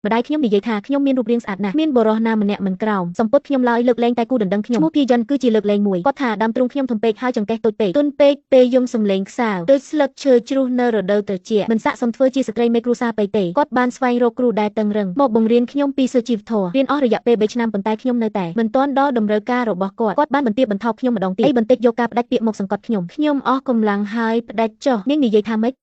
ម្ដាយខ្ញុំនិយាយថាខ្ញុំមានរូបរាងស្អាតណាស់មានបរិសណាម្នាក់មិនក្រោមសំពត់ខ្ញុំឡើយលើកលែងតែគូដណ្ដឹងខ្ញុំឈ្មោះភីយ៉នគឺជាលើកលែងមួយគាត់ថាដើមទ្រូងខ្ញុំធំពេកហើយចង្កេះតូចពេកទន់ពេកពេលយំសំឡេងខ្សោយដូចស្លឹកឈើជ្រុះនៅរដូវត្រជាក់មិនស័ក្តិសមធ្វើជាស្ត្រីមេគ្រួសារពេកទេគាត់បានស្វែងរកគ្រូដែលតឹងរឹងមកបង្រៀនខ្ញុំពីសុជីវធម៌រៀនអស់រយៈពេល3ឆ្នាំប៉ុន្តែខ្ញុំនៅតែមិនទាន់ដល់តម្រូវការរបស់គាត់បានបន្ទាបបន្ថោបខ្ញុំម្ដងទៀតបន្តិចយកការផ្ដាច់ពាក្យមកសង្កត់ខ្ញុំអស់កម្លាំងហើយផ្ដាច់ចុះនាងនិយាយថាម៉េច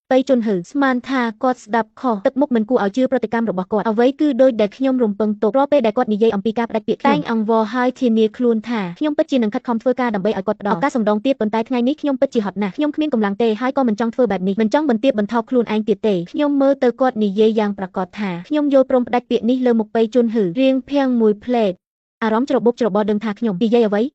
បៃជន់ហឺស្មានថាគាត់ស្ដាប់ខុសទឹកមុខមិនគួរឲ្យជឿប្រតិកម្មរបស់គាត់អ្វីគឺដូចដែលខ្ញុំរំពឹងទុករាល់ពេលដែលគាត់និយាយអំពីការផ្ដាច់ពាក្យតែងអង្វរហើយធានាខ្លួនថាខ្ញុំពិតជានឹងខិតខំធ្វើការដើម្បីឲ្យគាត់ផ្ដល់ឱកាសសម្ដងទៀតប៉ុន្តែថ្ងៃនេះខ្ញុំពិតជាហត់ណាស់ខ្ញុំគ្មានកម្លាំងទេហើយក៏មិនចង់ធ្វើបែបនេះមិនចង់បន្ទាបបន្ថោបខ្លួនឯងទៀតទេខ្ញុំមើលទៅគាត់និយាយយ៉ាងប្រាកដថាខ្ញុំយល់ព្រមផ្ដាច់ពាក្យនេះលើមុខបៃជន់ហឺរៀងភាំងមួយផ្លេតអារម្មណ៍ច្របូកច្របល់ដឹងថាខ្ញុំនិយាយអ្វី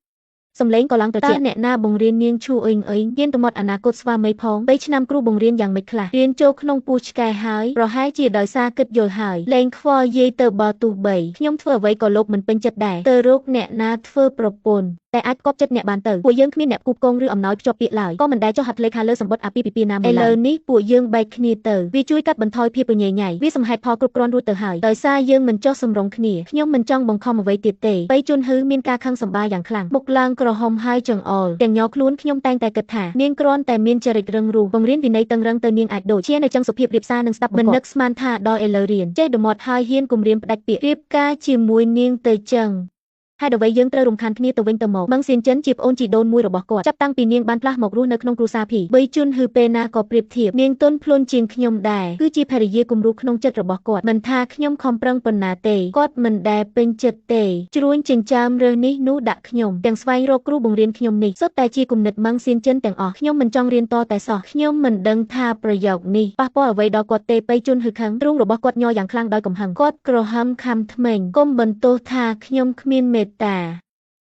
សំឡេងក៏ឡើងត្រជាក់អ្នកណាបង្រៀននាងឈូអ៊ុយមានទៅមាត់អនាគតស្វាមីផង3ឆ្នាំគ្រូបង្រៀនយ៉ាងម៉េចខ្លះរៀនចូលក្នុងពោះឆ្កែហើយប្រហែលជាដោយសារគិតយល់ហើយលែងខ្វល់យាយទៅបើទោះបីខ្ញុំធ្វើអ្វីក៏លោកមិនពេញចិត្តដែរទៅរកអ្នកណាធ្វើប្រពន្ធតែអាចគប់ចិត្តអ្នកបានទៅពួកយើងគ្មានអ្នកគូបកងឬអំណោយភ្ជាប់ពាក្យឡើយក៏មិនដែលចុះហត្ថលេខាលើសម្បត្តិអាពាហ៍ពិពាហ៍ណាមួយឡើយឥឡូវនេះពួកយើងបែកគ្នាទៅវាជួយកាត់បន្ថយភាពរញ៉េញ៉ៃវាសំហេតុផលគ្រប់គ្រាន់រួចទៅហើយដោយសារយើងមិនចុះសម្រុងគ្នាខ្ញុំមិនចង់បង្ខំអ្វីទៀតទេបៃជន់ហឺមានការខឹងសម្បាយ៉ាងខ្លាំងមុខឡើងក្រហមហើយចង្អុលទាំងញ័រខ្លួនខ្ញុំតែងតែគិតថានាងគ្រាន់តែមានចរិតរឹងរូសបង្រៀនវិន័យតឹងរឹងទៅនាងអាចដូចជានៅចឹងសុភាពរៀបសារនិងស្ដាប់មិននឹកស្មានថាដល់ឥឡូវរៀនចេះដមាត់ហើយហ៊ានគំរាមផ្ដាច់ពាក្យរៀបការជាមួយនាងទៅចឹងហេតុអ្វីយើងត្រូវរំខានគ្នាទៅវិញទៅមកមឹងសៀនចិនជាប្អូនជីដូនមួយរបស់គាត់ចាប់តាំងពីនាងបានផ្លាស់មករស់នៅក្នុងគ្រួសារភីប៊ីជុនហឺពេលណាក៏ប្រៀបធៀបនាងទន់ភ្លន់ជាងខ្ញុំដែរគឺជាភរិយាគំរូក្នុងចិត្តរបស់គាត់មិនថាខ្ញុំខំប្រឹងប៉ុណ្ណាទេគាត់មិនដែលពេញចិត្តទេជ្រួញចិញ្ចើមរើសនេះនោះដាក់ខ្ញុំទាំងស្វែងរកគ្រូបង្រៀនខ្ញុំនេះសុទ្ធតែជាគំនិតមឹងសៀនចិនទាំងអស់ខ្ញុំមិនចង់រៀនតតែសោះខ្ញុំមិនដឹងថាប្រយោគនេះប៉ះពាល់អ្វីដល់គាត់ទេប៊ីជុនហឺខឹងទ្រូងរបស់គាត់ញ័រយ៉ាងខ្លាំងដោយកំហឹងគាត់ក្រហមខំថ្មេងកុំបន្ទោសថាខ្ញុំគ្មានមេត្តា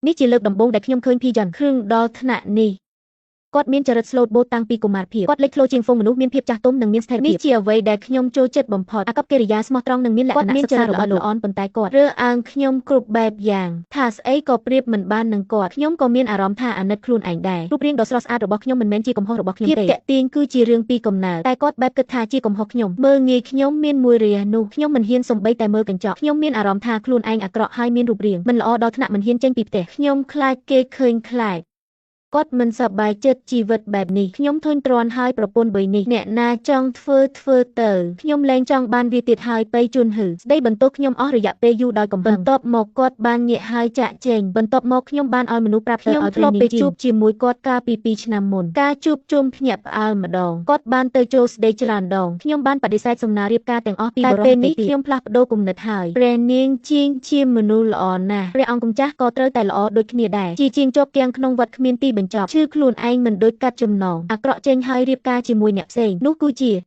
នេះជាលើកដំបូងដែលខ្ញុំឃើញភីយ៉នគ្រឿងដល់ថ្នាក់នេះគាត់មានចរិតស្លូតបូតតាំងពីកុមារភាពគាត់លេចធ្លោជាងហ្វូងមនុស្សមានភាពចាស់ទុំនិងមានស្ថិរភាពនេះជាអ្វីដែលខ្ញុំចូលចិត្តបំផុតអាកប្បកិរិយាស្មោះត្រង់និងមានលក្ខណៈសិក្សារបស់ល្អប៉ុន្តែគាត់រើសអើងខ្ញុំគ្រប់បែបយ៉ាងថាស្អីក៏ប្រៀបមិនបាននឹងគាត់ខ្ញុំក៏មានអារម្មណ៍ថាអាណិតខ្លួនឯងដែររូបរាងដ៏ស្រស់ស្អាតរបស់ខ្ញុំមិនមែនជាកំហុសរបស់ខ្ញុំទេភាពតាក់ទាញគឺជារឿងពីកំណើតតែគាត់បែបគិតថាជាកំហុសខ្ញុំមើលងាយខ្ញុំមានមួយរយៈនោះខ្ញុំមិនហ៊ានសំបីតែមើលកញ្ចក់ខ្ញុំមានអារម្មណ៍ថាខ្លួនឯងអាក្រក់ហើយមានរូបរាងមិនល្អដល់ថ្នាក់មិនហ៊ានចេញពីផ្ទះខ្ញុំខ្លាចគេឃើញខ្លាចគាត់មិនសប្បាយចិត្តជីវិតបែបនេះខ្ញុំធុញទ្រាន់ហើយប្រពន្ធបីនេះអ្នកណាចង់ធ្វើទៅខ្ញុំលែងចង់បានវាទៀតហើយបៃជុនហឺស្ដីបន្ទោសខ្ញុំអស់រយៈពេលយូរដោយកំហឹងបន្ទាប់មកគាត់បានងាកហើយចាក់ចែងបន្ទាប់មកខ្ញុំបានឲ្យមនុស្សប្រាប់ខ្ញុំធ្លាប់ទៅជួបជាមួយគាត់កាលពី2ឆ្នាំមុនការជួបជុំភ្ញាក់ផ្អើលម្ដងគាត់បានទៅចូលស្ដីច្រើនដងខ្ញុំបានបដិសេធសំណើរៀបការទាំងអស់ពីបរិសុទ្ធតែពេលនេះខ្ញុំផ្លាស់ប្ដូរគំនិតហើយព្រះនាងជាងជាមនុស្សល្អណាស់ព្រះអង្គម្ចាស់ក៏ត្រូវតែល្អដូចគ្នាដែរជាងជាប់គាំងក្នុងវត្តគ្មានទីបញ្ចប់ឈឺខ្លួនឯងមិនដូចកាត់ចំណងអាក្រក់ចេញហើយរៀបការជាមួយអ្នកផ្សេងនោះគឺជ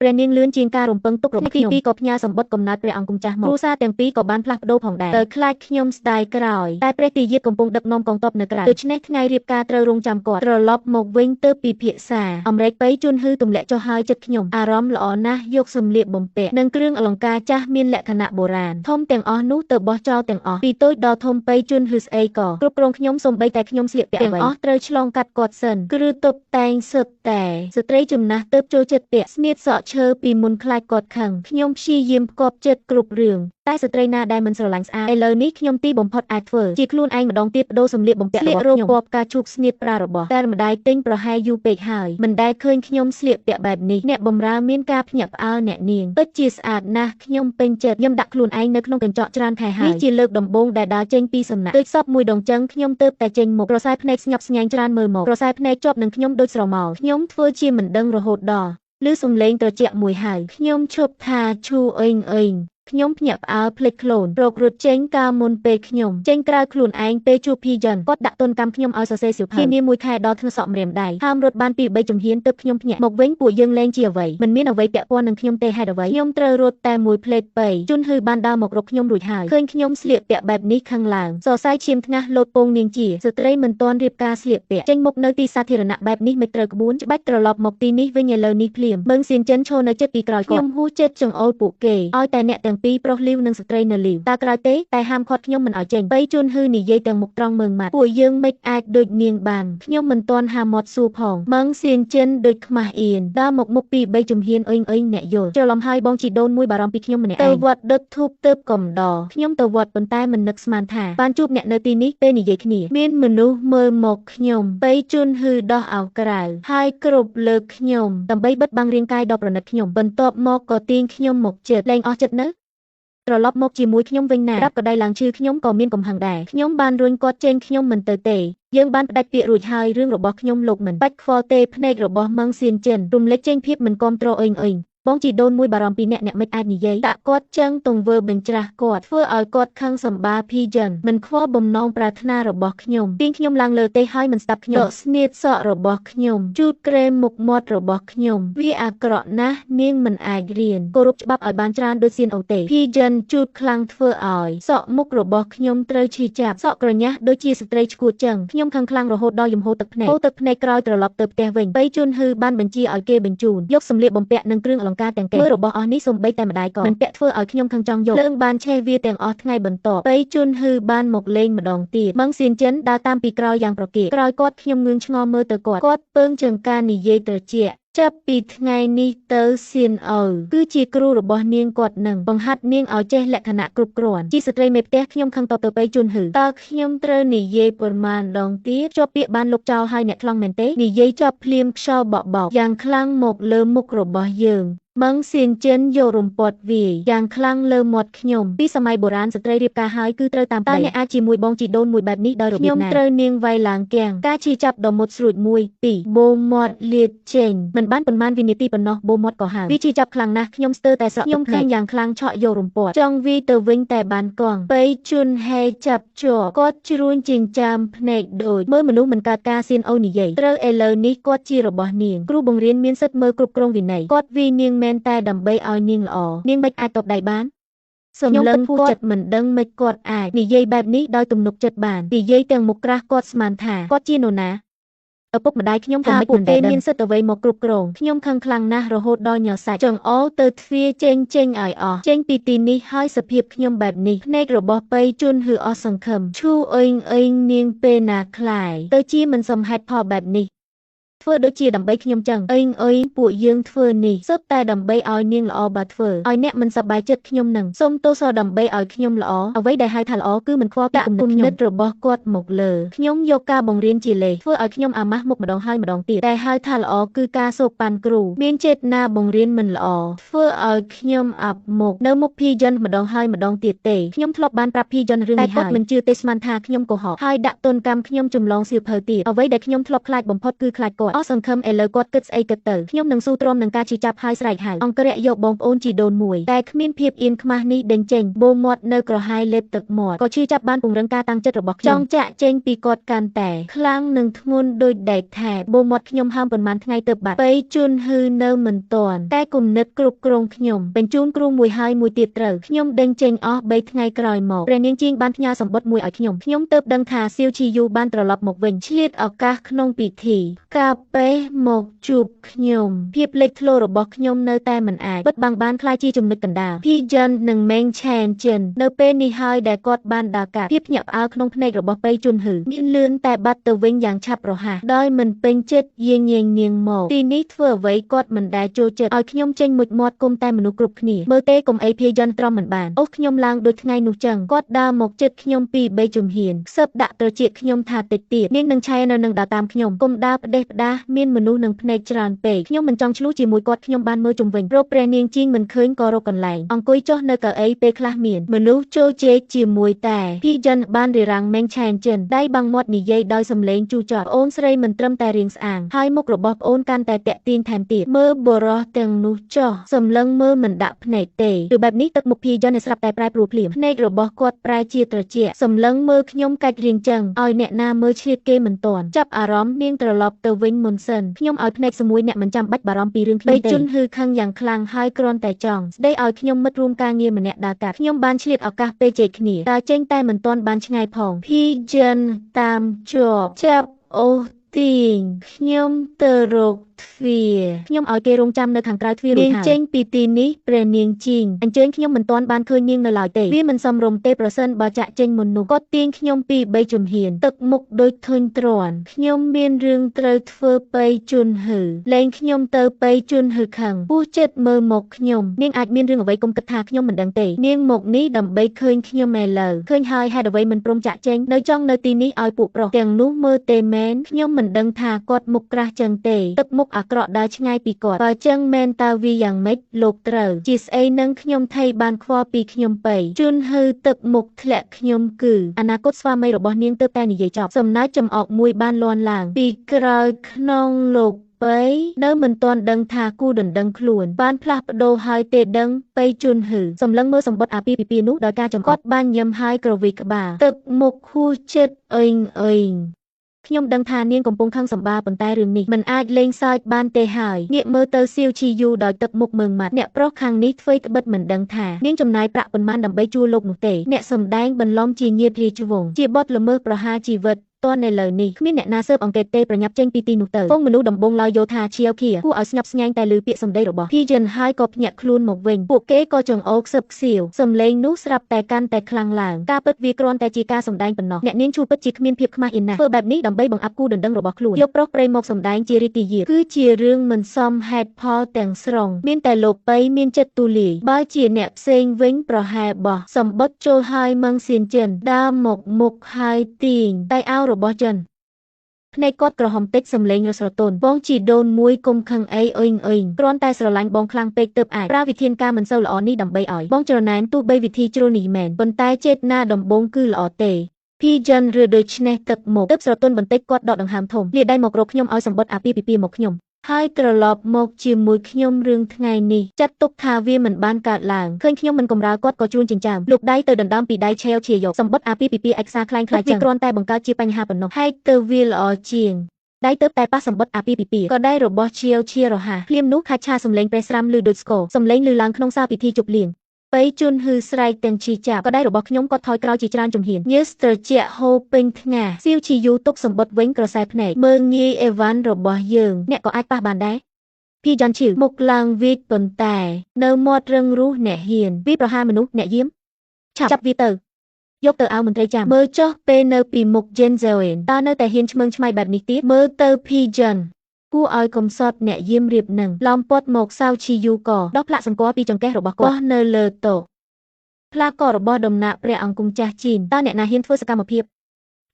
ាព្រះនាងលឿនជាងការរំពឹងទុករបស់ខ្ញុំទី2ក៏ផ្ញើសម្បត្តិកំណត់ព្រះអង្គម្ចាស់មកគ្រួសារទាំងពីរក៏បានផ្លាស់ប្ដូរផងដែរខ្លាចខ្ញុំស្ដាយក្រោយតែព្រះទាយាទកំពុងដឹកនាំកងទ័ពនៅក្រៅដូច្នេះថ្ងៃរៀបការត្រូវរងចាំគាត់ត្រឡប់មកវិញទៅពិភាក្សាអាមេរិកបៃជុនហឺទម្លាក់ចុះហើយចិត្តខ្ញុំអារម្មណ៍ល្អណាស់យកសម្លៀកបំពាក់និងគ្រឿងអលង្ការចាស់មានលក្ខណៈបុរាណធំទាំងអស់នោះទៅបោះចោលទាំងអស់ពីតូចដល់ធំបៃជុនហឺស្អីក៏គ្រប់គ្រងខ្ញុំសូម្បីតែខ្ញុំស្លៀកពាក់ទាំងអស់ត្រូវឆ្លងកាត់គាត់សិនគឺតុបតែងសុទ្ធតែស្ត្រីចំណាស់ទៅចូលចិត្តពាក់ស្នៀតសក់ឈើពីមុនខ្លាចគាត់ខឹងខ្ញុំព្យាយាមផ្គប់ចិត្តគ្រប់រឿងតែស្ត្រីណាដែលមិនស្រឡាញ់ស្អាតឥឡូវនេះខ្ញុំទីបំផុតអាចធ្វើជាខ្លួនឯងម្ដងទៀតបដូរសម្លៀកបំពាក់របស់ខ្ញុំស្លៀករោគពណ៌ផ្កាឈូកស្នៀតប្រារបស់តែម្ដាយទិញប្រហែលយូរពេកហើយមិនដែលឃើញខ្ញុំស្លៀកពាក់បែបនេះអ្នកបម្រើមានការភ្ញាក់ផ្អើលអ្នកនាងពិតជាស្អាតណាស់ខ្ញុំពេញចិត្តខ្ញុំដាក់ខ្លួនឯងនៅក្នុងកញ្ចក់ច្រើនខែហើយនេះជាលើកដំបូងដែលដើរចេញពីសំណាក់ដូចសពមួយដងចឹងខ្ញុំទៅតែចេញមុខប្រសើរភ្នែកស្ញប់ស្ញែងច្រើនមើលមកប្រសើរភ្នែកជាប់នឹងខ្ញុំដូចស្រមោលខ្ញុំធ្វើជាមិនដឹងរហូតដល់ឮសំឡេងត្រជាក់មួយហើយខ្ញុំឈប់ថាឈូអ៊ីងខ្ញុំភ្ញាក់ផ្អើលភ្លេចខ្លួនរករត់ចេញកាលមុនពេលខ្ញុំចេញក្រៅខ្លួនឯងពេលជួបភីយ៉នគាត់ដាក់ទណ្ឌកម្មខ្ញុំឲ្យសរសេរសៀវភៅនាមួយខែដល់ធ្នសក់ម្រាមដៃហាមរត់បានពី3ជំហានទើបខ្ញុំភ្ញាក់មកវិញពួកយើងលែងជាអ្វីមិនមានអ្វីពាក់ព័ន្ធនឹងខ្ញុំទេហេតុអ្វីខ្ញុំត្រូវរត់តែមួយផ្លេតបីជុនហឺបានដើរមករកខ្ញុំរួចហើយឃើញខ្ញុំស្លៀកពាក់បែបនេះខឹងឡើងសរសៃឈាមថ្ងាសលោតពងនាងជាស្ត្រីមិនទាន់រៀបការស្លៀកពាក់ចេញមុខនៅទីសាធារណៈបែបនេះមិនត្រូវក្បួនច្បាច់ត្រឡប់មកទីនេះវិញឥឡូវនេះភ្លាមមឹងសៀនចិនឈរនៅចិត្តពីក្រោយខ្ញុំហ៊ូចិត្តចង្អុលពួកគេឲ្យតែអ្នកទាំង ទាំងពីរប្រុសលីវនិងស្ត្រីនៅលីវតើក្រោយទេតែហាមឃាត់ខ្ញុំមិនឲ្យចេញបៃជួនហ៊ឺនិយាយទាំងមុខត្រង់មើងម៉ាត់ពួកយើងមិនអាចដូចនាងបានខ្ញុំមិនទាន់ហាមាត់សួរផងម៉ងសៀនចិនដូចខ្មាស់អៀនដើរមកមុខពី3ជំហានអុយអ្នកយល់ច្រឡំហើយបងជីដូនមួយបារម្ភពីខ្ញុំម្នាក់ទៅវត្តដុតធូបទៅកំដរខ្ញុំទៅវត្តប៉ុន្តែមិននឹកស្មានថាបានជួបអ្នកនៅទីនេះពេលនិយាយគ្នាមានមនុស្សមើលមកខ្ញុំបៃជួនហ៊ឺដោះអោក្រៅហើយគ្រប់លើកខ្ញុំដើម្បីបិទបាំងរាងកាយដ៏ប្រណិតខ្ញុំបន្ទាប់មកក៏ទាញខ្ញុំមកជិតលែងអស់ចិត្តនៅត្រឡប់មកជាមួយខ្ញុំវិញណារាប់ក្តីឡើងឈឺខ្ញុំក៏មានកំហឹងដែរខ្ញុំបានរុញគាត់ចេញខ្ញុំមិនទៅទេយើងបានផ្ដាច់ពាក្យរួចហើយរឿងរបស់ខ្ញុំលោកមិនបាច់ខ្វល់ទេភ្នែករបស់ម៉ងសៀនចិនរំលេចចេញភាពមិនគាំទ្រអុយបងជីដូនមួយបារម្ភពីអ្នកមិនអាចនិយាយដាក់គាត់ចឹងទង្វើបញ្ច្រាស់គាត់ធ្វើឲ្យគាត់ខឹងសម្បាភីចឹងមិនខ្វល់បំណងប្រាថ្នារបស់ខ្ញុំទាញខ្ញុំឡើងលើទេហើយមិនស្ដាប់ខ្ញុំដកស្នៀតសក់របស់ខ្ញុំជូតក្រែមមុខមាត់របស់ខ្ញុំវាអាក្រក់ណាស់នាងមិនអាចរៀនគោរពច្បាប់ឲ្យបានច្រើនដូចសៀនអូទេភីចឹនជូតខ្លាំងធ្វើឲ្យសក់មុខរបស់ខ្ញុំត្រូវឈឺចាប់សក់ក្រញាស់ដូចជាស្ត្រីឈួតចឹងខ្ញុំខឹងខ្លាំងរហូតដល់យំហូរទឹកភ្នែកក្រោយត្រឡប់ទៅផ្ទះវិញបៃជួនហ៊ឺបានបញ្ជាឲ្យគេបញ្ជូនយកសម្លៀកបំពាក់និងគ្រឿងអលង្ការទាំងមើលរបស់អស់នេះសូម្បីតែម្ដាយក៏មិនពាក់ធ្វើឲ្យខ្ញុំខឹងចង់យកលើងបានឆេះវាទាំងអស់ថ្ងៃបន្ទាប់បៃជួនហ៊ឺបានមកលេងម្ដងទៀតម៉ងសៀនចិនដើរតាមពីក្រោយយ៉ាងប្រកៀកក្រោយគាត់ខ្ញុំងឿងឆ្ងល់មើលទៅគាត់ពើងចង្ការនិយាយត្រជាក់ចាប់ពីថ្ងៃនេះទៅសៀនអូគឺជាគ្រូរបស់នាងគាត់នឹងបង្ហាត់នាងឲ្យចេះលក្ខណៈគ្រប់គ្រាន់ជាស្ត្រីមេផ្ទះខ្ញុំខឹងតបទៅបៃជួនហ៊ឺតើខ្ញុំត្រូវនិយាយប៉ុន្មានដងទៀតជាប់ពាក្យបានលុបចោលហើយអ្នកខ្លងមែនទេនិយាយចប់ភ្លាមខ្យល់បក់បោកយ៉ាងខ្លាំងមកលើមុខរបស់យើងម៉ងសៀនចិនយករំពាត់វាយ៉ាងខ្លាំងលើមាត់ខ្ញុំពីសម័យបុរាណស្ត្រីរៀបការហើយគឺត្រូវតាមតើអ្នកអាចជាមួយបងជីដូនមួយបែបនេះដោយរបៀបណាខ្ញុំត្រូវនាងវាយឡើងគាំងការឈឺចាប់ដ៏មុតស្រួច1 2បូមាត់លាតចេញមិនបានប៉ុន្មានវិនាទីប៉ុណ្ណោះបូមាត់ក៏ហើយវាឈឺចាប់ខ្លាំងណាស់ខ្ញុំស្ទើរតែស្រក់ខ្ញុំខឹងយ៉ាងខ្លាំងឆក់យករំពាត់ចង់វាយទៅវិញតែបានកង់បៃជួនហេចាប់ជាប់គាត់ជ្រួញចិញ្ចាមភ្នែកដូចមើលមនុស្សមិនកើតការសៀនអូនិយាយត្រូវឥឡូវនេះគាត់ជារបស់នាងគ្រូបង្រៀនមានសិទ្ធិមើលគ្រប់គ្រងវិន័យគាត់វាយនាងមែនតែដើម្បីឲ្យនាងល្អនាងមិនអាចតបដៃបានសម្លឹងគាត់មិនដឹងមិនគាត់អាចនិយាយបែបនេះដោយទំនុកចិត្តបាននិយាយទាំងមុខក្រាស់គាត់ស្មានថាគាត់ជានរណាឪពុកម្ដាយខ្ញុំក៏មិនទេមានសិទ្ធិអ្វីមកគ្រប់គ្រងខ្ញុំខឹងខ្លាំងណាស់រហូតដល់ញ័រសាច់ចង្អុលទៅទ្វារចេញឲ្យអស់ចេញពីទីនេះហើយសភាពខ្ញុំបែបនេះភ្នែករបស់បៃជួនហ៊ឺអស់សង្ឃឹមឈូអុយនាងពេលណាខ្លាយទៅជាមិនសមហេតុផលបែបនេះធ្វើដូចជាដើម្បីខ្ញុំចឹងអុយពួកយើងធ្វើនេះសុទ្ធតែដើម្បីឲ្យនាងល្អបើធ្វើឲ្យអ្នកមិនសប្បាយចិត្តខ្ញុំនឹងសូមទោសដើម្បីឲ្យខ្ញុំល្អអ្វីដែលហៅថាល្អគឺមិនខ្វល់ពីគំនិតរបស់គាត់មកលើខ្ញុំយកការបង្រៀនជាលេសធ្វើឲ្យខ្ញុំអាម៉ាស់មុខម្ដងហើយម្ដងទៀតតែហៅថាល្អគឺការសោកប៉ាន់គ្រូមានចេតនាបង្រៀនមិនល្អធ្វើឲ្យខ្ញុំអាប់មុខនៅមុខភីយិនម្ដងហើយម្ដងទៀតទេខ្ញុំធ្លាប់បានប្រាប់ភីយិនរឿងនេះហើយតែគាត់មិនជឿទេស្មានថាខ្ញុំកុហកហើយដាក់ទណ្ឌកម្មខ្ញុំចម្លងសៀវភៅទៀតអ្វីដែលខ្ញុំធ្លាប់ខ្លាចបំផុតគឺខ្លាចគាត់អស់សង្ឃឹមឥឡូវគាត់គិតស្អីគិតទៅខ្ញុំនឹងស៊ូទ្រាំនឹងការជិះចាប់ហើយស្រែកហៅអង្គរៈយកបងប្អូនជីដូនមួយតែគ្មានភាពអៀនខ្មាស់នេះដេញចេញបូមាត់នៅក្រហាយលេបទឹកមាត់ក៏ឈឺចាប់បានពង្រឹងការតាំងចិត្តរបស់ខ្ញុំចង់ចាក់ចេញពីគាត់កាន់តែខ្លាំងនិងធ្ងន់ដូចដែកថែបបូមាត់ខ្ញុំហើមប៉ុន្មានថ្ងៃទៅបាត់បៃជួនហ៊ឺនៅមិនទាន់តែគំនិតគ្រប់គ្រងខ្ញុំបញ្ជូនគ្រូមួយហើយមួយទៀតត្រូវខ្ញុំដេញចេញអស់3ថ្ងៃក្រោយមកព្រះនាងជីងបានផ្ញើសម្បត្តិមួយឲ្យខ្ញុំទើបដឹងថាសៀវឈីយូបានត្រឡប់មកវិញឆ្លៀតឱកាសក្នុងពិធីកាពេមកជួបខ្ញុំភាពលេចធ្លោរបស់ខ្ញុំនៅតែមិនអាចបិទបាំងបានខ្លាចជាចំណុចកណ្ដាលភីយិននិងម៉េងឆែនចិននៅពេលនេះហើយដែលគាត់បានដើរកាត់ភាពញាក់ផ្អើលក្នុងភ្នែករបស់បៃជួនហ៊ឺមានលឿនតែបាត់ទៅវិញយ៉ាងឆាប់រហ័សដោយមិនពេញចិត្តយាងនាងមកទីនេះធ្វើអ្វីគាត់មិនដែលចូលចិត្តឲ្យខ្ញុំចេញមុជមាត់គុំតែមនុស្សគ្រប់គ្នាមើលទេកុំអីភីយិនទ្រាំមិនបានអូសខ្ញុំឡើងដូចថ្ងៃនោះចឹងគាត់ដើរមកជិតខ្ញុំពី3ជំហានខ្សឹបដាក់ត្រចៀកខ្ញុំថាតិចទៀតនាងនឹងឆែនៅនឹងដើរតាមខ្ញុំគុំដើរផ្ដេសផ្ដាសមានមនុស្សនឹងភ្នែកច្រើនពេកខ្ញុំមិនចង់ឆ្លុះជាមួយគាត់ខ្ញុំបានមើលជុំវិញរកព្រះនាងជីងមិនឃើញក៏រកកន្លែងអង្គុយចុះនៅកៅអីពេលខ្លះមានមនុស្សចូលជែកជាមួយតែភីយិនបានរារាំងម៉េងឆែនចិនដៃបាំងមាត់និយាយដោយសំឡេងជូរចត់អូនស្រីមិនត្រឹមតែរៀងស្អាងហើយមុខរបស់ប្អូនកាន់តែតាក់ទាញថែមទៀតមើលបរោះទាំងនោះចុះសម្លឹងមើលមិនដាក់ភ្នែកទេឬបែបនេះទឹកមុខភីយិនស្រាប់តែប្រែប្រួលភ្លាមភ្នែករបស់គាត់ប្រែជាត្រជាក់សម្លឹងមើលខ្ញុំកាច់រៀងចឹងឲ្យអ្នកណាមើលឆ្លៀតគេមិនទាន់ចាប់អារម្មណ៍នាងត្រឡប់ទៅវិញមុនសិនខ្ញុំឲ្យភ្នែកជាមួយអ្នកមិនចាំបាច់បារម្ភពីរឿងខ្ញុំទេបៃជុនហ៊ឺខឹងយ៉ាងខ្លាំងហើយគ្រាន់តែចង់ស្ដីឲ្យខ្ញុំមិត្តរួមការងារម្នាក់ដើរកាត់ខ្ញុំបានឆ្លៀតឱកាសពេលជែកគ្នាដើរចេញតែមិនទាន់បានឆ្ងាយផងភីយិនតាមជាប់ចាប់អូ ទៀងខ្ញុំទៅរកទ្វារខ្ញុំឲ្យគេរងចាំនៅខាងក្រៅទ្វាររួចហើយនាងចេញពីទីនេះព្រះនាងជីងអញ្ជើញខ្ញុំមិនទាន់បានឃើញនាងនៅឡើយទេវាមិនសមរម្យទេប្រសិនបើចាក់ចេញមុននោះគាត់ទាញខ្ញុំពី3ជំហានទឹកមុខដូចធុញទ្រាន់ខ្ញុំមានរឿងត្រូវធ្វើបៃជន់ហឺលែងខ្ញុំទៅបៃជន់ហឺខឹងពោះចិត្តមើលមកខ្ញុំនាងអាចមានរឿងអ្វីកុំគិតថាខ្ញុំមិនដឹងទេនាងមកនេះដើម្បីឃើញខ្ញុំឯលើឃើញហើយហេតុអ្វីមិនព្រមចាក់ចេញនៅចង់នៅទីនេះឲ្យពួកប្រុសទាំងនោះមើលទេមែនខ្ញុំមិនដឹងថាគាត់មុខក្រាស់ចឹងទេទឹកមុខអាក្រក់ដើរឆ្ងាយពីគាត់បើចឹងមែនតើវាយ៉ាងម៉េចលោកត្រូវជាស្អីនឹងខ្ញុំថៃបានខ្វល់ពីខ្ញុំបៃជន់ហឺទឹកមុខធ្លាក់ខ្ញុំគឺអនាគតស្វាមីរបស់នាងទើបតែនិយាយចប់សំណើចចំអកមួយបានលាន់ឡើងពីក្រោយខ្នងលោកបៃនៅមិនទាន់ដឹងថាគូដណ្ដឹងខ្លួនបានផ្លាស់ប្ដូរហើយទេដឹងបៃជន់ហឺសម្លឹងមើលសម្បត្តិអាពីពីនោះដោយការចំអកបានញឹមហើយក្រវិកក្បាលទឹកមុខហួចិត្តអេងខ្ញុំដឹងថានាងកំពុងខឹងសម្បាប៉ុន្តែរឿងនេះមិនអាចលេងសើចបានទេហើយងាកមើលទៅសៀវឈីយូដោយទឹកមុខមើងម៉ាត់អ្នកប្រុសខាងនេះធ្វើក្បិតមិនដឹងថានាងចំណាយប្រាក់ប៉ុន្មានដើម្បីជួលលោកនោះទេអ្នកសម្ដែងបន្លំជាញាតិរាជវង្សជាបទល្មើសប្រហារជីវិតតនៅលើនេះគ្មានអ្នកណាស៊ើបអង្កេតទេប្រញាប់ចេញពីទីនោះទៅពងមនុស្សដំបងឡើយយោថាឈៀវឃាគួរឲ្យស្ញប់ស្ញែងតែលើពាក្យសម្ដីរបស់ភីយិនហើយក៏ភ្ញាក់ខ្លួនមកវិញពួកគេក៏ចង្អុលខ្សឹបខ្សៀវសំឡេងនោះស្រាប់តែកាន់តែខ្លាំងឡើងការពិតវាគ្រាន់តែជាការសម្ដែងប៉ុណ្ណោះអ្នកនាងឈូពិតជាគ្មានភាពខ្មាស់អៀនណាស់ធ្វើបែបនេះដើម្បីបង្អាប់គូដណ្ដឹងរបស់ខ្លួនយកប្រុសប្រិយមកសម្ដែងជារីករាយគឺជារឿងមិនសមហេតុផលទាំងស្រុងមានតែលោកបៃមានចិត្តទូលាយបើជាអ្នកផ្សេងវិញប្រហែលបោះសម្បត្តិចូលហើយមឹងសៀនចិនដើរមកមុខហើយទាញតែអោរបស់ចិនភ្នែកគាត់ក្រហមតិចសម្លេងរស្រទន់បងជីដូនមួយកុំខឹងអីអុយគ្រាន់តែស្រឡាញ់បងខ្លាំងពេកទើបអាចប្រើវិធានការមិនសូវល្អនេះដើម្បីឲ្យបងច្រណែនទោះបីវិធីជ្រុលនេះមែនប៉ុន្តែចេតនាដំបូងគឺល្អទេភីយិនឬដូច្នេះទឹកមកទើបស្រទន់បន្តិចគាត់ដកដង្ហើមធំលាដៃមករកខ្ញុំឲ្យសម្បត្តិអាពីពីមកខ្ញុំហើយត្រឡប់មកជាមួយខ្ញុំរឿងថ្ងៃនេះចាត់ទុកថាវាមិនបានកើតឡើងឃើញខ្ញុំមិនកំរើគាត់ក៏ជួនចិញ្ចើមលោកដៃទៅដណ្ដើមពីដៃឆេវជាយកសម្បត្តិអាពីឯកសារคล้ายៗចឹងគ្រាន់តែបង្កើតជាបញ្ហាប៉ុណ្ណោះហែកទៅវាល្អជាងដៃទៅតែប៉ះសម្បត្តិអាពីក៏ដៃរបស់ឆេវជារហ័សភ្លាមនោះខាច់ឆាសំលេងប្រេះស្រាំឮដូចស្គរសំលេងឮឡើងក្នុងសាលពិធីជប់លៀងបៃជន់ហឺស្រែកទាំងឈីចាប់ក៏ដៃរបស់ខ្ញុំក៏ថយក្រោយជាច្រើនជំហានញើសត្រជាក់ហូរពេញថ្ងាសៀវឈីយូទុកសម្បត្តិវិញក្រសែភ្នែកមើលងាយអេវ៉ាន់របស់យើងអ្នកក៏អាចប៉ះបានដែរភីយន់ឈីមុខឡើងវិចប៉ុន្តែនៅមាត់រឹងរូសអ្នកហ៊ានវាប្រហារមនុស្សអ្នកយាមចាប់វាទៅយកទៅឲ្យមន្ត្រីចាំមើលចុះពេលនៅពីមុខជិនហ្សេវអ៊ែនតើនៅតែហ៊ានឆ្មើងឆ្មៃបែបនេះទៀតមើលទៅភីយន់គួរឲ្យកំសត់អ្នកយាមរៀបនឹងឡោមព័ទ្ធមកសៅឈីយូក៏ដោះផ្លាកសង្កពីចង្កេះរបស់គាត់នៅលើតុផ្លាកករបស់តំណាក់ព្រះអង្គម្ចាស់ជីនតើអ្នកណាហ៊ានធ្វើសកម្មភាព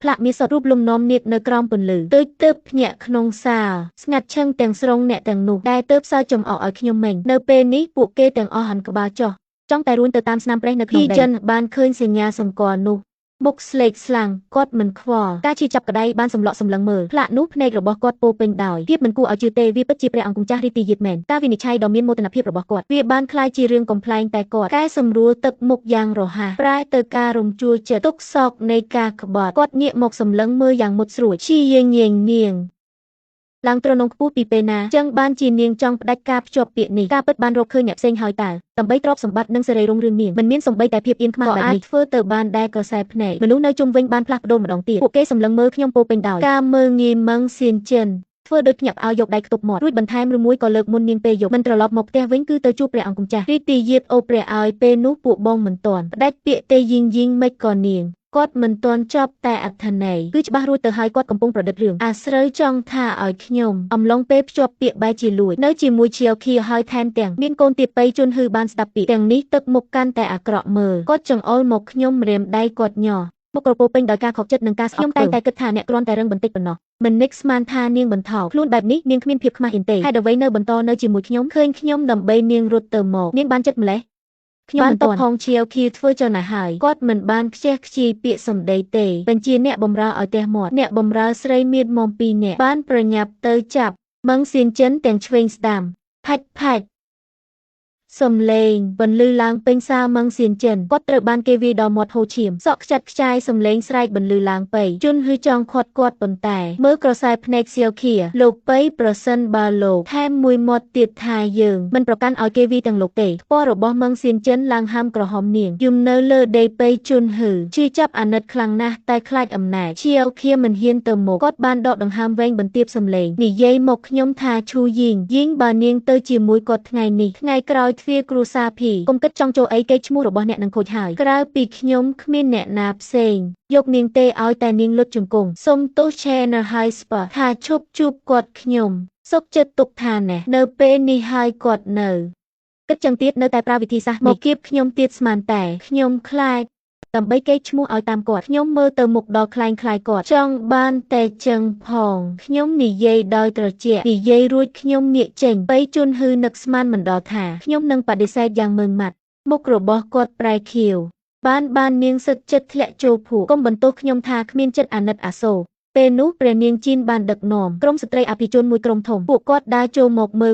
ផ្លាកមានសតរូបលំនាំនាគនៅក្រោមពន្លឺទើបភ្ញាក់ក្នុងសាលស្ងាត់ឈឹងទាំងស្រុងអ្នកទាំងនោះដែលទើបសើចចំអកឲ្យខ្ញុំមិញនៅពេលនេះពួកគេទាំងអស់ហាន់ក្បាលចុះចង់តែរួញទៅតាមស្នាមប្រេះនៅក្នុងដីចិនបានឃើញសញ្ញាសម្គាល់នោះមុខស្លេកស្លាំងគាត់មិនខ្វល់ការជិះចាប់ក្តីបានសម្លក់សម្លឹងមើលផ្លាកនោះភ្នែករបស់គាត់ពោពេញដោយភាពមិនគួរឲ្យជឿទេវាពិតជាព្រះអង្គម្ចាស់រីទីយិតមែនការវិនិច្ឆ័យដ៏មានមោទនភាពរបស់គាត់វាបានคล้ายជារឿងកំ pl ែងតែគាត់កែសម្រួលទឹកមុខយ៉ាងរហ័សប្រែទៅការរំជួលចិត្តទុកសោកនៃការក្បត់គាត់ងាកមកសម្លឹងមើលយ៉ាងមុតស្រួចឈីយាងនាងឡើងទ្រនងខ្ពស់ពីពេលណាចឹងបានជានាងចង់ផ្ដាច់ការភ្ជាប់ពាក្យនេះការពិតបានរកឃើញអ្នកផ្សេងហើយតើដើម្បីទ្រព្យសម្បត្តិនិងសេរីរុងរឿងនាងមិនមានសំបីតែភាពអៀនខ្មាស់បែបនេះធ្វើទៅបានដែរក្រសែភ្នែកមនុស្សនៅជុំវិញបានផ្លាស់ប្ដូរម្ដងទៀតពួកគេសម្លឹងមើលខ្ញុំពោពេញដោយការមើលងាយម៉ងសៀនចិនធ្វើដូចភ្ញាក់ឲ្យយកដៃខ្ទប់មាត់រួចបន្ថែមឬមួយក៏លើកមុននាងពេលយប់មិនត្រឡប់មកផ្ទះវិញគឺទៅជួបព្រះអង្គម្ចាស់រីទីយាតអូព្រះឲ្យពេលនោះពួកបងមិនទាន់ផ្ដាច់ពាក្យទេយីងមិនក៏នាងគាត់មិនទាន់ចប់តែអត្ថន័យគឺច្បាស់រួចទៅហើយគាត់កំពុងប្រឌិតរឿងអាស្រូវចង់ថាឲ្យខ្ញុំអំឡុងពេលភ្ជាប់ពាក្យបែរជាលួចនៅជាមួយឈៀវឃីហើយថែមទាំងមានកូនទៀតបៃជន់ហឺបានស្ដាប់ពាក្យទាំងនេះទឹកមុខកាន់តែអាក្រក់មើលគាត់ចង្អុលមកខ្ញុំរាមដៃគាត់ញ័រមុខក្រពោពេញដោយការខកចិត្តនិងការស្អប់ខ្ញុំតែគិតថាអ្នកគ្រាន់តែរឹងបន្តិចប៉ុណ្ណោះមិននឹកស្មានថានាងបន្ថោកខ្លួនបែបនេះនាងគ្មានភាពខ្មាស់អៀនទេហេតុអ្វីនៅបន្តនៅជាមួយខ្ញុំឃើញខ្ញុំដើម្បីនាងរត់ទៅមកនាងបានចិត្តម្លេះខ្ញុំមិនតបផងឈៀវឃីធ្វើចុះណាស់ហើយគាត់មិនបានខ្ជះខ្ជាយពាក្យសម្ដីទេបញ្ជាអ្នកបំរើឲ្យទះមាត់អ្នកបំរើស្រីមានមុំ2នាក់បានប្រញាប់ទៅចាប់ម៉ងសៀនចិនទាំងឆ្វេងស្ដាំផាច់ សំឡេងបន្លឺឡើងពេញសាមឹងសៀនចិនគាត់ត្រូវបានគេវាយដល់មាត់ហូរឈាមសក់ខ្ចាត់ខ្ចាយសំឡេងស្រែកបន្លឺឡើងពេជន់ហ៊ឺចង់ខាត់គាត់ប៉ុន្តែមើលក្រសែភ្នែកសៀវខៀលោកប៉ៃប្រសិនបើលោកថែមមួយមាត់ទៀតថាយើងមិនប្រកាន់ឲ្យគេវាយទាំងលោកទេថ្ពាល់របស់មឹងសៀនចិនឡើងហាមក្រហមនាងយំនៅលើដេប៉ៃជន់ហ៊ឺជឿចាប់អាណិតខ្លាំងណាស់តែខ្លាចអំណាចសៀវខៀមិនហ៊ានទៅមុខគាត់បានដកដង្ហើមវែងបន្ទាបសំឡេងនិយាយមកខ្ញុំថាឈូយីងបើនាងទៅជាមួយគាត់ថ្ងៃនេះថ្ងៃក្រោយទ្វារគ្រួសារភីកុំគិតចង់ចូលអីគេឈ្មោះរបស់អ្នកនឹងខូចហើយក្រៅពីខ្ញុំគ្មានអ្នកណាផ្សេងយកនាងទេឲ្យតែនាងលុតជង្គង់សុំទោស Channel High Spot ថាឈប់ជួបគាត់ខ្ញុំសុខចិត្តទុកថាណេះនៅពេលនេះហើយគាត់នៅគិតចឹងទៀតនៅតែប្រើវិធីសាស្ត្រមកគៀបខ្ញុំទៀតស្មានតែខ្ញុំខ្លាចដើម្បីគេឈ្មោះឲ្យតាមគាត់ខ្ញុំមើលទៅមុខដល់คล้ายគាត់ចង់បានតែចឹងផងខ្ញុំនិយាយដោយត្រជាក់និយាយរួចខ្ញុំងាកចេញបីជន់ហ៊ឺនឹកស្មានមិនដល់ថាខ្ញុំនឹងបដិសេធយ៉ាងម៉ឺងម៉ាត់មុខរបស់គាត់ប្រែខៀវបាននាងសឹកចិត្តធ្លាក់ចូលភក់កុំបន្ទោសខ្ញុំថាគ្មានចិត្តអាណិតអាសូរពេលនោះព្រះនាងជីនបានដឹកនាំក្រុមស្ត្រីអភិជនមួយក្រុមធំពួកគាត់ដើរចូលមកម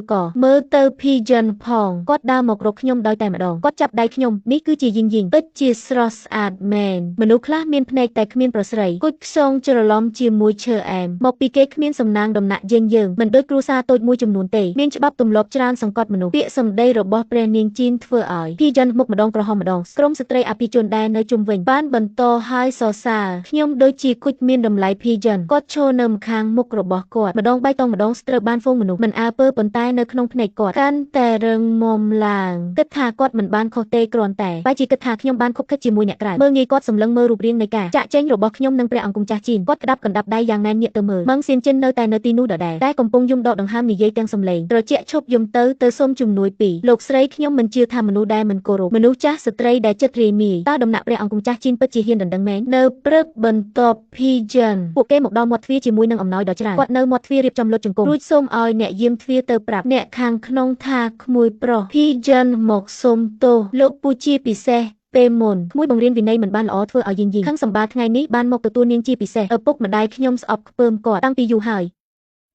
ើលទៅភីយ៉ិនផងគាត់ដើរមករកខ្ញុំដោយតែម្ដងគាត់ចាប់ដៃខ្ញុំនេះគឺជាយីងពិតជាស្រស់ស្អាតមែនមនុស្សខ្លះមានភ្នែកតែគ្មានប្រស្រីគុជខ្សងច្រឡំជាមួយឈើអែមមកពីគេគ្មានសំណាងដំណាក់យើងមិនដូចគ្រួសារតូចមួយចំនួនទេមានច្បាប់ទម្លាប់ច្រើនសង្កត់មនុស្សពាក្យសម្ដីរបស់ព្រះនាងជីនធ្វើឲ្យភីយ៉ិនមុខម្ដងក្រហមម្ដងក្រុមស្ត្រីអភិជនដែលនៅជុំវិញបានបន្តហើយសរសើរខ្ញុំដូចជាគុជមានតម្លៃភីគាត់ឈរនៅម្ខាងមុខរបស់គាត់ម្ដងបៃតងម្ដងស្ទើរបានហ្វូងមនុស្សមិនអើពើប៉ុន្តែនៅក្នុងភ្នែកគាត់កាន់តែរឹងមាំឡើងគិតថាគាត់មិនបានខុសទេគ្រាន់តែបែរជាគិតថាខ្ញុំបានខុបខិតជាមួយអ្នកក្រៅមើលងាយគាត់សម្លឹងមើលរូបរាងនៃការចាក់ចែងរបស់ខ្ញុំនិងព្រះអង្គម្ចាស់ជីនគាត់ក្តាប់កណ្ដាប់ដៃយ៉ាងណែនញាក់ទៅមើលម៉ងសៀនចិននៅតែនៅទីនោះដដែលតែកំពុងយំដកដង្ហើមនិយាយទាំងសំឡេងត្រជាក់ឈប់យំទៅសូមជំនួយពីលោកស្រីខ្ញុំមិនជឿថាមនុស្សដែលមិនគោរពមនុស្សចាស់ស្ត្រីដែលចិត្តរាយមាយតើដំណាក់ព្រះអង្គម្ចាស់ជីនពិតជាហ៊ានដណ្ដឹងមែននៅព្រឹកបន្ទាប់ភីយ៉ិនពួកគេមកដល់មាត់ទ្វារជាមួយនឹងអំណោយដ៏ច្រើនគាត់នៅមាត់ទ្វាររៀបចំលុតជង្គង់រួចសូមឲ្យអ្នកយាមទ្វារទៅប្រាប់អ្នកខាងក្នុងថាក្មួយប្រុសភីយ៉ិនមកសុំទោសលោកពូជាពិសេសពេលមុនក្មួយបង្រៀនវិន័យមិនបានល្អធ្វើឲ្យយីងខឹងសម្បាថ្ងៃនេះបានមកទទួលនាងជាពិសេសឪពុកម្ដាយខ្ញុំស្អប់ខ្ពើមគាត់តាំងពីយូរហើ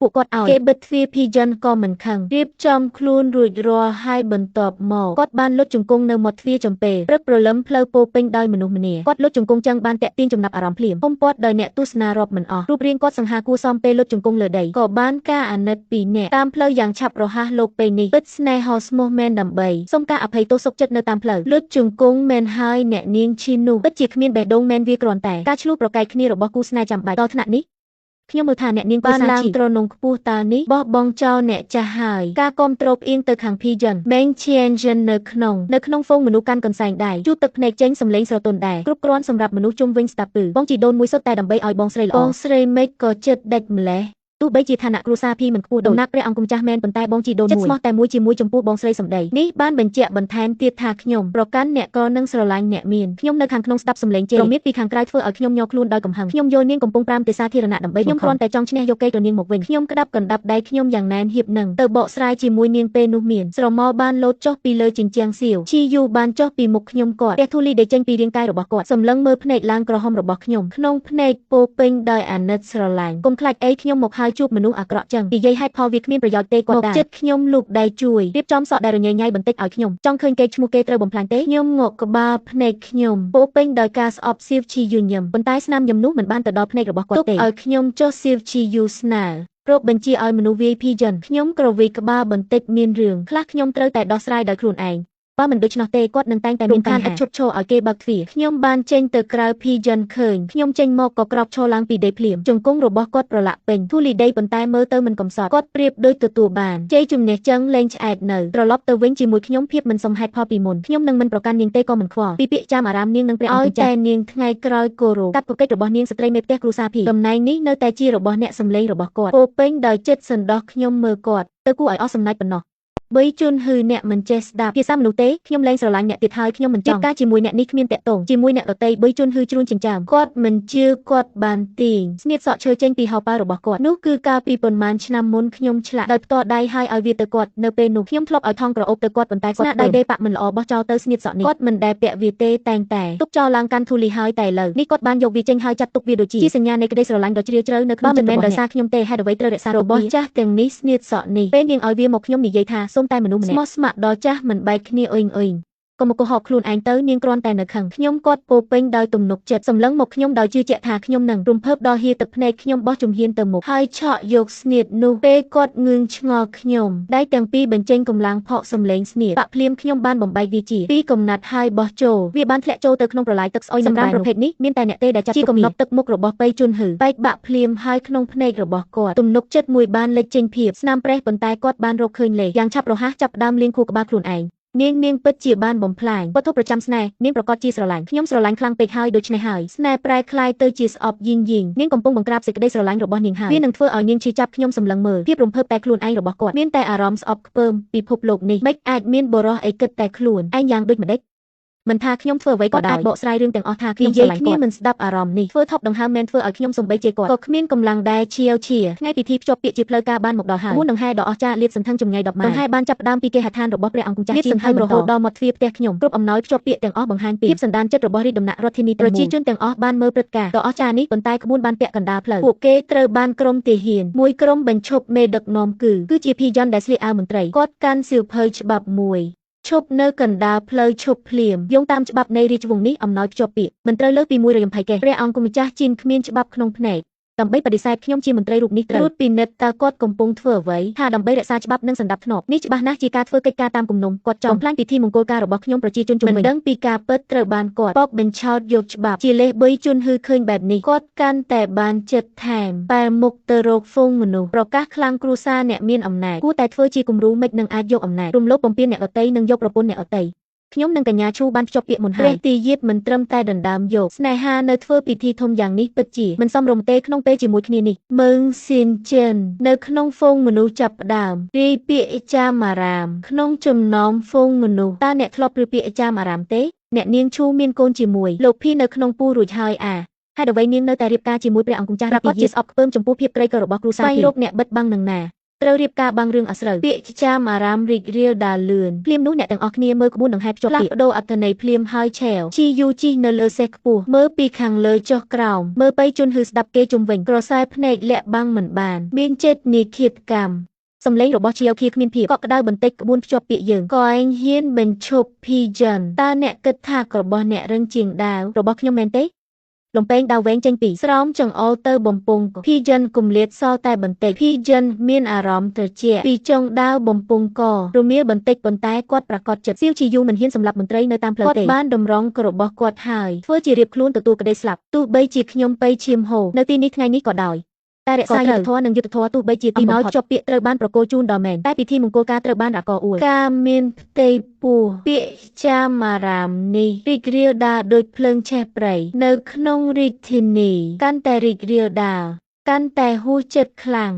យពួកគាត់ឲ្យគេបិទទ្វារភីយ៉ិនក៏មិនខឹងរៀបចំខ្លួនរួចរាល់ហើយបន្ទាប់មកគាត់បានលុតជង្គង់នៅមាត់ទ្វារចំពេលព្រឹកព្រលឹមផ្លូវពោពេញដោយមនុស្សម្នាគាត់លុតជង្គង់ចឹងបានតាក់ទាញចំណាប់អារម្មណ៍ភ្លាមហុំព័ទ្ធដោយអ្នកទស្សនារាប់មិនអស់រូបរាងគាត់សង្ហាគួរសមពេលលុតជង្គង់លើដីក៏បានការអាណិតពីអ្នកតាមផ្លូវយ៉ាងឆាប់រហ័សលោកពេលនេះពិតស្នេហ៍ស្មោះមែនដើម្បីសុំការអភ័យទោសសុខចិត្តនៅតាមផ្លូវលុតជង្គង់មែនហើយអ្នកនាងឈីនោះពិតជាគ្មានបេះដូងមែនវាគ្រាន់តែការឆ្លុះប្រកែកគ្នារបស់គូស្នេហ៍ចាំបាច់ដល់ថ្នាក់នេះខ្ញុំមើលថាអ្នកនាងបានឡើងត្រនងខ្ពស់តើនេះបោះបង់ចោលអ្នកចាស់ហើយការគាំទ្រផ្អៀងទៅខាងភីយ៉ិនម៉េងឈៀនဂျិននៅក្នុងហ្វូងមនុស្សកាន់កន្សែងដៃជូតទឹកភ្នែកចេញសម្លេងស្រទន់ដែរគ្រប់គ្រាន់សម្រាប់មនុស្សជុំវិញស្តាប់ពឺបងជីដូនមួយសុទ្ធតែដើម្បីឲ្យបងស្រីល្អបងស្រីមេឃក៏ចិត្តដាច់ម្លេះទោះបីជាឋានៈគ្រួសារភីមិនខ្ពស់ដំណាក់ព្រះអង្គម្ចាស់មែនប៉ុន្តែបងជីដូនមួយចិត្តស្មោះតែមួយជាមួយចំពោះបងស្រីសម្ដីនេះបានបញ្ជាក់បន្ថែមទៀតថាខ្ញុំប្រកាន់អ្នកក៏នឹងស្រឡាញ់អ្នកមានខ្ញុំនៅខាងក្នុងស្ដាប់សម្លេងជេររមៀតពីខាងក្រៅធ្វើឲ្យខ្ញុំញ័រខ្លួនដោយកំហឹងខ្ញុំយល់នាងកំពុងប្រាំទេសាធារណៈដើម្បីខ្ញុំគ្រាន់តែចង់ឈ្នះយកកេរ្តិ៍នាងមកវិញខ្ញុំក្តាប់កណ្ដាប់ដៃខ្ញុំយ៉ាងណែនហៀបនឹងទៅបកស្រាយជាមួយនាងពេលនោះមានស្រមោលបានលោតចុះពីលើជញ្ជាំងសៀវឈីយូបានចុះពីមុខខ្ញុំគាត់ផ្ទះធូលីដេកចេញពីរាងកាយរបស់គាត់សម្លឹងមើលភ្នែកឡើងក្រហមរបស់ខ្ញុំក្នុងភ្នែកពោពេញដោយអាណិតស្រឡាញ់កុំខ្លាចអីខ្ញុំមកហើយជួបមនុស្សអាក្រក់ចឹងនិយាយហេតុផលវាគ្មានប្រយោជន៍ទេគាត់ដែរចិត្តខ្ញុំលូកដៃជួយរៀបចំសក់ដែលរញ៉េញ៉ៃបន្តិចឲ្យខ្ញុំចង់ឃើញគេឈ្មោះគេត្រូវបំផ្លាញទេខ្ញុំងក់ក្បាលភ្នែកខ្ញុំពោពេញដោយការស្អប់សៀវឈីយូញឹមប៉ុន្តែស្នាមញឹមនោះមិនបានទៅដល់ភ្នែករបស់គាត់ទេឲ្យខ្ញុំចុះសៀវឈីយូស្នាលរកបញ្ជាឲ្យមនុស្ស VIP ចិនខ្ញុំក្រវីក្បាលបន្តិចមានរឿងខ្លះខ្ញុំត្រូវតែដោះស្រាយដោយខ្លួនឯងបើមិនដូច្នោះទេគាត់នឹងតែងតែមានការឥតឈប់ឈរឲ្យគេបើកទ្វារខ្ញុំបានចេញទៅក្រៅភីយ៉ិនឃើញខ្ញុំចេញមកក៏ក្រោកឈរឡើងពីដីភ្លាមជង្គង់របស់គាត់ប្រឡាក់ពេញធូលីដីប៉ុន្តែមើលទៅមិនកំសត់គាត់ប្រៀបដូចទទួលបានជ័យជំនះចឹងលែងឆ្អែតនៅត្រឡប់ទៅវិញជាមួយខ្ញុំភាពមិនសមហេតុផលពីមុនខ្ញុំនឹងមិនប្រកាន់នាងទេក៏មិនខ្វល់ពីពាក្យចាំអារាមនាងនឹងព្រះអង្គចាស់តែនាងថ្ងៃក្រោយគោរពកាត់ប្រកិច្ចរបស់នាងស្ត្រីមេផ្ទះគ្រួសារភីតំណែងនេះនៅតែជារបស់អ្នកសម្លេងរបស់គាត់ពោពេញដោយចិត្តសន្តោសខ្ញុំមើលគាត់ទៅគួរឲ្យអស់សំណាច់ប៉ុណ្ណោះបីជន់ហ៊ឺអ្នកមិនចេះស្ដាប់ភាសាមនុស្សទេខ្ញុំលែងស្រឡាញ់អ្នកទៀតហើយខ្ញុំមិនចង់ការជាមួយអ្នកនេះគ្មានតាក់ទងជាមួយអ្នកដទៃបីជន់ហ៊ឺជ្រួញចិញ្ចាមគាត់មិនជឿគាត់បានទីងស្នៀតសក់ឈើចេញពីហោប៉ៅរបស់គាត់នោះគឺកាលពីប៉ុន្មានឆ្នាំមុនខ្ញុំឆ្លាក់ដោយផ្ទាល់ដៃហើយឲ្យវាទៅគាត់នៅពេលនោះខ្ញុំធ្លាប់ឲ្យថងក្រអូបទៅគាត់ប៉ុន្តែគាត់ស្នាដៃដេប៉ាក់មិនល្អបោះចោលទៅស្នៀតសក់នេះគាត់មិនដែលពាក់វាទេតែងតែទុកចោលឡើងកាន់ធូលីហើយតែឥឡូវនេះគាត់បានយកវាចេញហើយចាត់ទុកវាដូចជាសញ្ញានៃក្តីស្រឡាញ់ដ៏ជ្រាលជ្រៅនៅក្នុងចិត្តរបស់អ្នកមិនមែនដោយសារខ្ញុំទេហេតុអ្វីត្រូវរក្សារបស់ចាស់ទាំងនេះស្នៀតសក់នេះពេលនាងឲ្យវាមកខ្ញុំនិយាយថាសូម មតែមនុស្សម្នាក់ស្មោះស្ម័គ្រដល់ចាស់មិនបែកគ្នាអ៊ុយក៏មកកុហកខ្លួនឯងទៅនាងគ្រាន់តែនៅខឹងខ្ញុំគាត់ពោពេញដោយទំនុកចិត្តសម្លឹងមកខ្ញុំដោយជឿជាក់ថាខ្ញុំនឹងរំភើបដល់ហៀទឹកភ្នែកខ្ញុំបោះជំហានទៅមុខហើយឆក់យកស្នៀតនោះពេលគាត់ងឿងឆ្ងល់ខ្ញុំដៃទាំងពីរបញ្ចេញកម្លាំងផកសំឡេងស្នៀតបាក់ភ្លាមខ្ញុំបានបំបែកវាជាពីរកំណាត់ហើយបោះចូលវាបានធ្លាក់ចូលទៅក្នុងប្រឡាយទឹកស្អុយសម្រាប់ប្រភេទនេះមានតែអ្នកទេដែលចាត់ជាកំណប់ទឹកមុខរបស់ប៉ៃជុនហឺបែកបាក់ភ្លាមហើយក្នុងភ្នែករបស់គាត់ទំនុកចិត្តមួយបានលេចចេញភាពស្នាមប្រេះប៉ុន្តែគាត់បានរកឃើញលេខយ៉ាងឆាប់រហ័សចាប់ផ្ដើមលាងខួរក្បាលខ្លួនឯងនាងពិតជាបានបំផ្លាញវត្ថុប្រចាំស្នេហ៍នាងប្រកាសជាស្រឡាញ់ខ្ញុំស្រឡាញ់ខ្លាំងពេកហើយដូច្នេះហើយស្នេហ៍ប្រែคล้ายទៅជាស្អប់យីងនាងកំពុងបង្ក្រាបសេចក្តីស្រឡាញ់របស់នាងហើយវានឹងធ្វើឲ្យនាងឈឺចាប់ខ្ញុំសម្លឹងមើលភាពរំភើបតែខ្លួនឯងរបស់គាត់មានតែអារម្មណ៍ស្អប់ខ្ពើមពិភពលោកនេះមិនអាចមានបរិះអីគិតតែខ្លួនឯងយ៉ាងដូចម្ដេចមិនថាខ្ញុំធ្វើអ្វីក៏ដោយបកស្រាយរឿងទាំងអស់ថាខ្ញុំស្រឡាញ់គាត់មិនស្ដាប់អារម្មណ៍នេះធ្វើថប់ដង្ហើមមែនធ្វើឲ្យខ្ញុំសំបីជេរគាត់ក៏គ្មានកម្លាំងដែរឈាវឈាថ្ងៃពិធីភ្ជាប់ពាក្យជាផ្លូវការបានមកដល់ហើយដង្ហែដ៏អស្ចារ្យលាតសន្ធឹងចម្ងាយ10ម៉ែលដង្ហែបានចាប់ផ្ដើមពីគេហដ្ឋានរបស់ព្រះអង្គម្ចាស់លាតសន្ធឹងរហូតដល់មាត់ទ្វារផ្ទះខ្ញុំគ្រប់អំណោយភ្ជាប់ពាក្យទាំងអស់បង្ហាញពីភាពសន្តានចិត្តរបស់រាជដំណាក់រដ្ឋធានីប្រជាជនទាំងអស់បានមើលព្រឹត្តិការណ៍ដ៏អស្ចារ្យនេះប៉ុន្តែក្បួនបានពាក់កណ្ដាលផ្លូវពួកគេត្រូវបានក្រុមទាហានមួយក្រុមបញ្ឈប់មេដឹកនាំគឺជាភីយ៉ុនដែលស្លៀកអាវមន្ត្រីគាត់កាន់សៀវភៅច្បាប់មួយឈប់នៅកណ្ដាលផ្លូវឈប់ភ្លាមយោងតាមច្បាប់នៃរាជវង្សនេះអំណោយភ្ជាប់ពាក្យមិនត្រូវលើសពី1រយំភៃកេសព្រះអង្គម្ចាស់ជីនគ្មានច្បាប់ក្នុងភ្នែកដើម្បីបដិសេធខ្ញុំជាមន្ត្រីរូបនេះត្រូវត្រួតពិនិត្យតើគាត់កំពុងធ្វើអ្វីថាដើម្បីរក្សាច្បាប់និងសណ្ដាប់ធ្នាប់នេះច្បាស់ណាស់ជាការធ្វើកិច្ចការតាមគំនុំគាត់ចង់បំផ្លាញពិធីមង្គលការរបស់ខ្ញុំប្រជាជនជុំវិញមិនដឹងពីការពិតត្រូវបានគាត់បោកបញ្ឆោតយកច្បាប់ជាលេសបុយជន់ហឺឃើញបែបនេះគាត់កាន់តែបានចិត្តថែមបែរមុខទៅរកហ្វូងមនុស្សប្រកាសខ្លាំងគ្រួសារអ្នកមានអំណាចគួរតែធ្វើជាគំរូមិននឹងអាចយកអំណាចរំលោភបំពានអ្នកដទៃនិងយកប្រពន្ធអ្នកដទៃខ្ញុំនិងកញ្ញាឈូបានភ្ជាប់ពាក្យមុនហើយព្រះទីយាបមិនត្រឹមតែដណ្ដើមយកស្នេហានៅធ្វើពិធីធំយ៉ាងនេះពិតជាមិនសមរម្យទេក្នុងពេលជាមួយគ្នានេះមើងស៊ីនចិននៅក្នុងហ្វូងមនុស្សចាប់ផ្ដើមរាយពាក្យចាមអារាមក្នុងចំណោមហ្វូងមនុស្សតើអ្នកធ្លាប់ឬពាក្យចាមអារាមទេអ្នកនាងឈូមានកូនជាមួយលោកភីនៅក្នុងពូរួចហើយហេតុអ្វីនាងនៅតែរៀបការជាមួយព្រះអង្គម្ចាស់ប្រកាសជាស្អប់ខ្ពើមចំពោះភាពក្រីក្ររបស់គ្រួសារស្វែងរកអ្នកបិទបាំងនឹងណាត្រូវរៀបការបាំងរឿងអាស្រូវពាក្យចាមអារាមរីករាលដាលលឿនភ្លាមនោះអ្នកទាំងអស់គ្នាមើលក្បួនដង្ហែភ្ជាប់ពាក្យផ្ដោអត្ថន័យភ្លាមហើយឆែវជីយូជីនៅលើសេះខ្ពស់មើលពីខាងលើចុះក្រោមមើលទៅជន់ហឺស្ដាប់គេជុំវិញក្រសែភ្នែកលាក់បាំងមិនបានមានចិត្តនីឃាតកម្មសំឡេងរបស់ជាវខៀគ្មានភាពកក់ក្ដៅបន្តិចក្បួនភ្ជាប់ពាក្យយើងក៏ឯងហ៊ានបញ្ឈប់ភីយ៉នតើអ្នកគិតថារបស់អ្នករឹងជាងដាវរបស់ខ្ញុំមែនទេលំពេងដាវវែងចេញពីស្រោមចង្អុលទៅបំពង់ភីយ៉ិនគំលាតសតែបន្តិចភីយ៉ិនមានអារម្មណ៍ត្រជាក់ពីចុងដាវបំពង់ករមៀលបន្តិចប៉ុន្តែគាត់ប្រកាសចិត្តសៀវជីយូមិនហ៊ានសម្លាប់មន្ត្រីនៅតាមផ្លូវទេគាត់បានតម្រង់របស់គាត់ហើយធ្វើជារៀបខ្លួនទទួលក្តីស្លាប់ទោះបីជាខ្ញុំបៃឈាមហូរនៅទីនេះថ្ងៃនេះក៏ដោយតែរក្សាយុត្តិធម៌និងយុត្តិធម៌ទោះបីជាទីអំណោយភ្ជាប់ពាក្យត្រូវបានប្រគល់ជូនដល់មែនតែពិធីមង្គលការត្រូវបានរកអួលការមានផ្ទៃពោះពាក្យចាមារាមនេះរីករាលដាលដូចភ្លើងឆេះព្រៃនៅក្នុងរាជធានីកាន់តែរីករាលដាលកាន់តែហួសចិត្តខ្លាំង